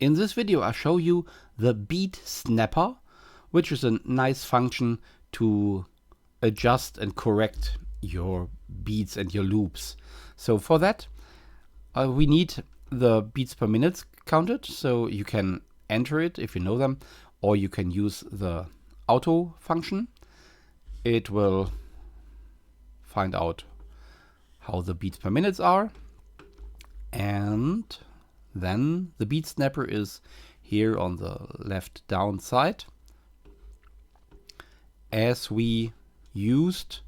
In this video I show you the beat snapper, which is a nice function to adjust and correct your beats and your loops. So for that we need the beats per minute counted, so you can enter it if you know them, or you can use the auto function. It will find out how the beats per minute are, and then the beat snapper is here on the left down side. As we used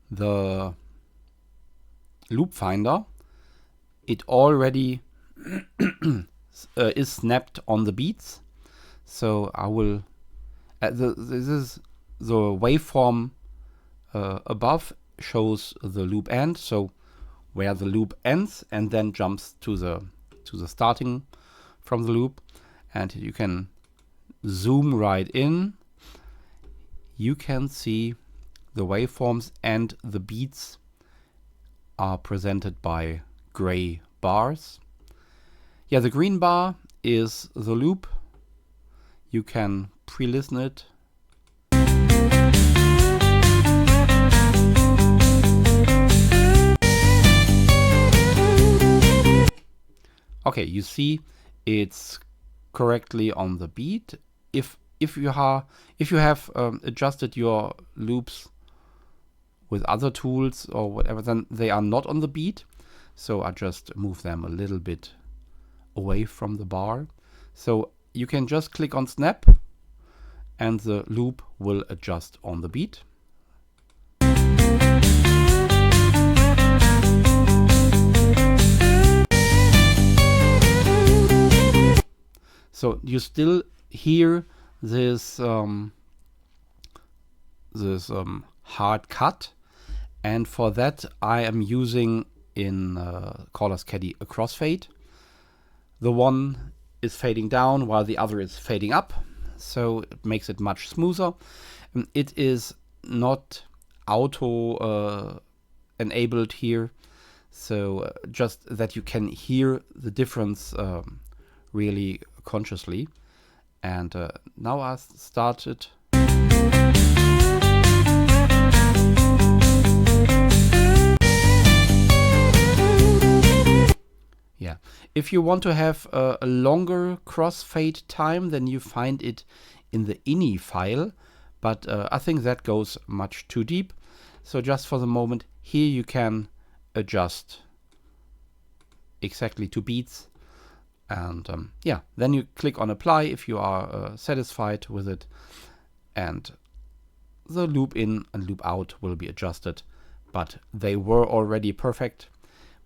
the loop finder, it already is snapped on the beats. So I will this is the waveform above shows the loop end, so where the loop ends and then jumps to the starting from the loop, and you can zoom right in. You can see the waveforms and the beats are presented by gray bars. Yeah, the green bar is the loop. You can pre-listen it. Okay, you see it's correctly on the beat. If you have adjusted your loops with other tools or whatever, then they are not on the beat. So I just move them a little bit away from the bar. So you can just click on snap and the loop will adjust on the beat. So you still hear this hard cut, and for that I am using in Caller's Caddy a crossfade. The one is fading down while the other is fading up, so it makes it much smoother. It is not auto enabled here, so just that you can hear the difference really consciously. And now I started. Yeah, if you want to have a longer crossfade time, then you find it in the ini file, but I think that goes much too deep. So just for the moment, here you can adjust exactly to beats. And yeah, then you click on apply if you are satisfied with it, and the loop in and loop out will be adjusted, but they were already perfect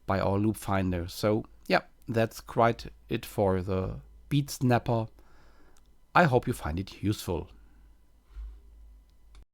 by our loop finder. So yeah, that's quite it for the beat snapper. I hope you find it useful.